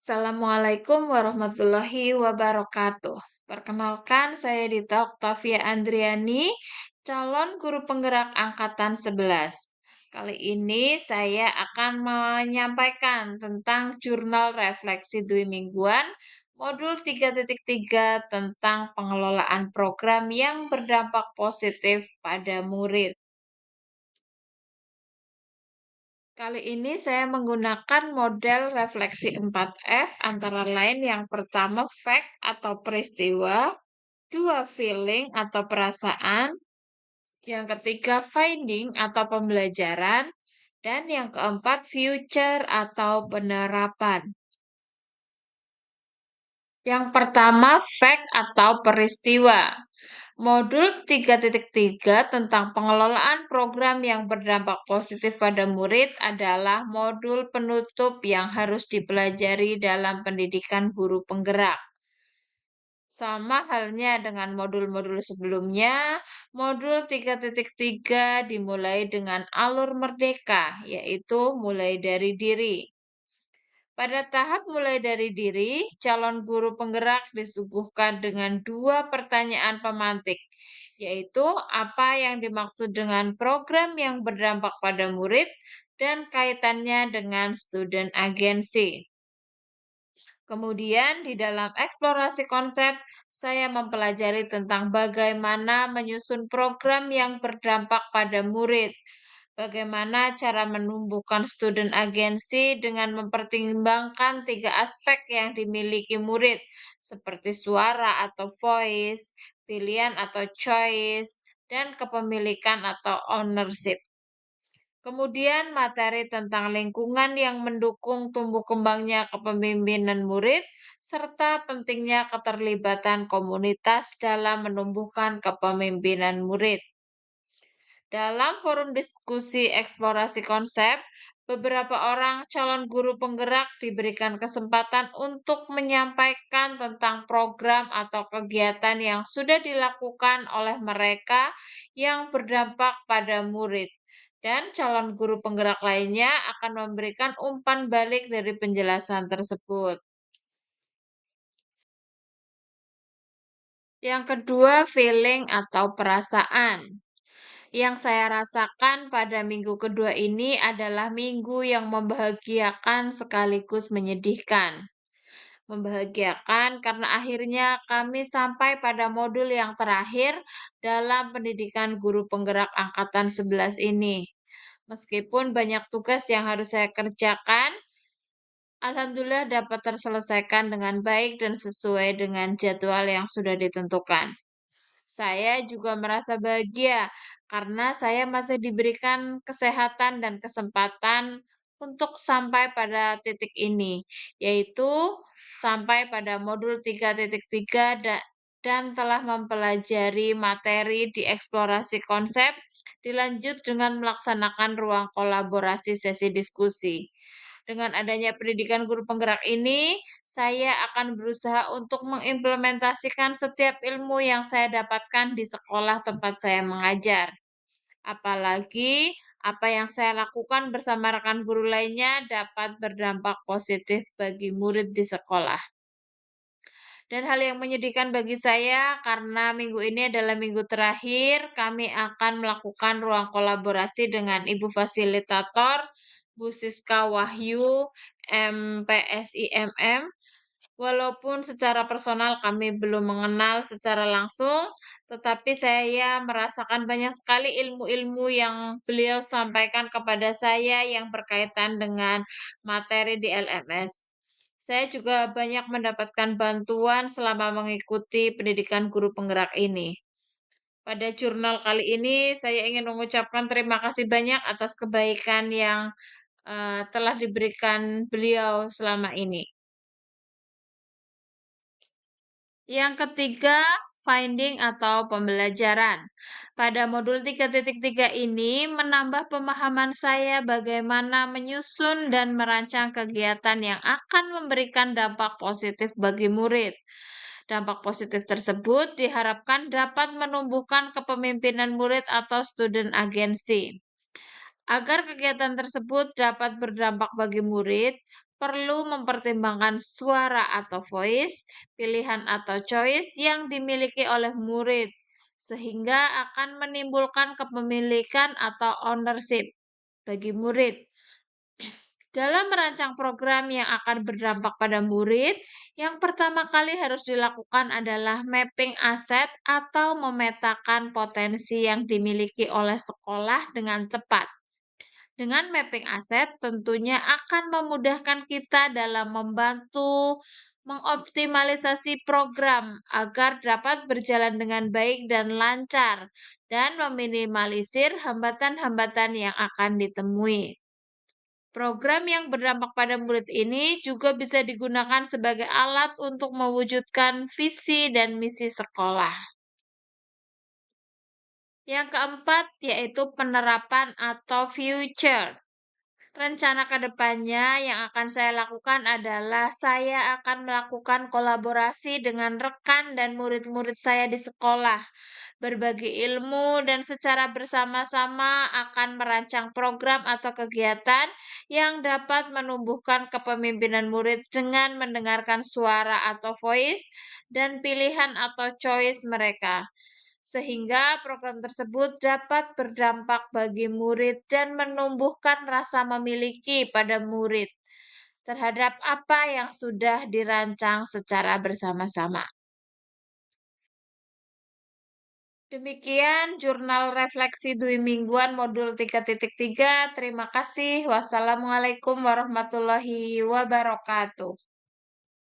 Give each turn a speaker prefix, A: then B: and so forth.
A: Assalamualaikum warahmatullahi wabarakatuh. Perkenalkan, saya Dita Oktavia Andriani, calon guru penggerak angkatan 11. Kali ini saya akan menyampaikan tentang jurnal refleksi dui mingguan modul 3.3 tentang pengelolaan program yang berdampak positif pada murid. Kali ini saya menggunakan model refleksi 4F antara lain yang pertama fact atau peristiwa, dua feeling atau perasaan, yang ketiga finding atau pembelajaran, dan yang keempat future atau penerapan. Yang pertama fact atau peristiwa. Modul 3.3 tentang pengelolaan program yang berdampak positif pada murid adalah modul penutup yang harus dipelajari dalam pendidikan guru penggerak. Sama halnya dengan modul-modul sebelumnya, modul 3.3 dimulai dengan alur merdeka, yaitu mulai dari diri. Pada tahap mulai dari diri, calon guru penggerak disuguhkan dengan dua pertanyaan pemantik, yaitu apa yang dimaksud dengan program yang berdampak pada murid dan kaitannya dengan student agency. Kemudian di dalam eksplorasi konsep, saya mempelajari tentang bagaimana menyusun program yang berdampak pada murid. Bagaimana cara menumbuhkan student agency dengan mempertimbangkan tiga aspek yang dimiliki murid, seperti suara atau voice, pilihan atau choice, dan kepemilikan atau ownership. Kemudian materi tentang lingkungan yang mendukung tumbuh kembangnya kepemimpinan murid, serta pentingnya keterlibatan komunitas dalam menumbuhkan kepemimpinan murid. Dalam forum diskusi eksplorasi konsep, beberapa orang calon guru penggerak diberikan kesempatan untuk menyampaikan tentang program atau kegiatan yang sudah dilakukan oleh mereka yang berdampak pada murid. Dan calon guru penggerak lainnya akan memberikan umpan balik dari penjelasan tersebut. Yang kedua, feeling atau perasaan. Yang saya rasakan pada minggu kedua ini adalah minggu yang membahagiakan sekaligus menyedihkan. Membahagiakan karena akhirnya kami sampai pada modul yang terakhir dalam pendidikan guru penggerak angkatan 11 ini. Meskipun banyak tugas yang harus saya kerjakan, alhamdulillah dapat terselesaikan dengan baik dan sesuai dengan jadwal yang sudah ditentukan. Saya juga merasa bahagia karena saya masih diberikan kesehatan dan kesempatan untuk sampai pada titik ini, yaitu sampai pada modul 3.3 dan telah mempelajari materi di eksplorasi konsep, dilanjut dengan melaksanakan ruang kolaborasi sesi diskusi. Dengan adanya pendidikan guru penggerak ini, saya akan berusaha untuk mengimplementasikan setiap ilmu yang saya dapatkan di sekolah tempat saya mengajar. Apalagi apa yang saya lakukan bersama rekan guru lainnya dapat berdampak positif bagi murid di sekolah. Dan hal yang menyedihkan bagi saya karena minggu ini adalah minggu terakhir, kami akan melakukan ruang kolaborasi dengan Ibu Fasilitator, Bu Siska Wahyu, MPSIMM. Walaupun secara personal kami belum mengenal secara langsung, tetapi saya merasakan banyak sekali ilmu-ilmu yang beliau sampaikan kepada saya yang berkaitan dengan materi di LMS. Saya juga banyak mendapatkan bantuan selama mengikuti pendidikan guru penggerak ini. Pada jurnal kali ini, saya ingin mengucapkan terima kasih banyak atas kebaikan yang telah diberikan beliau selama ini. Yang ketiga, finding atau pembelajaran. Pada modul 3.3 ini menambah pemahaman saya bagaimana menyusun dan merancang kegiatan yang akan memberikan dampak positif bagi murid. Dampak positif tersebut diharapkan dapat menumbuhkan kepemimpinan murid atau student agency. Agar kegiatan tersebut dapat berdampak bagi murid, perlu mempertimbangkan suara atau voice, pilihan atau choice yang dimiliki oleh murid, sehingga akan menimbulkan kepemilikan atau ownership bagi murid. Dalam merancang program yang akan berdampak pada murid, yang pertama kali harus dilakukan adalah mapping aset atau memetakan potensi yang dimiliki oleh sekolah dengan tepat. Dengan mapping aset, tentunya akan memudahkan kita dalam membantu mengoptimalisasi program agar dapat berjalan dengan baik dan lancar, dan meminimalisir hambatan-hambatan yang akan ditemui. Program yang berdampak pada murid ini juga bisa digunakan sebagai alat untuk mewujudkan visi dan misi sekolah. Yang keempat, yaitu penerapan atau future. Rencana ke depannya yang akan saya lakukan adalah saya akan melakukan kolaborasi dengan rekan dan murid-murid saya di sekolah, berbagi ilmu, dan secara bersama-sama akan merancang program atau kegiatan yang dapat menumbuhkan kepemimpinan murid dengan mendengarkan suara atau voice dan pilihan atau choice mereka, sehingga program tersebut dapat berdampak bagi murid dan menumbuhkan rasa memiliki pada murid terhadap apa yang sudah dirancang secara bersama-sama. Demikian jurnal refleksi Dwi Mingguan modul 3.3. Terima kasih. Wassalamualaikum warahmatullahi wabarakatuh.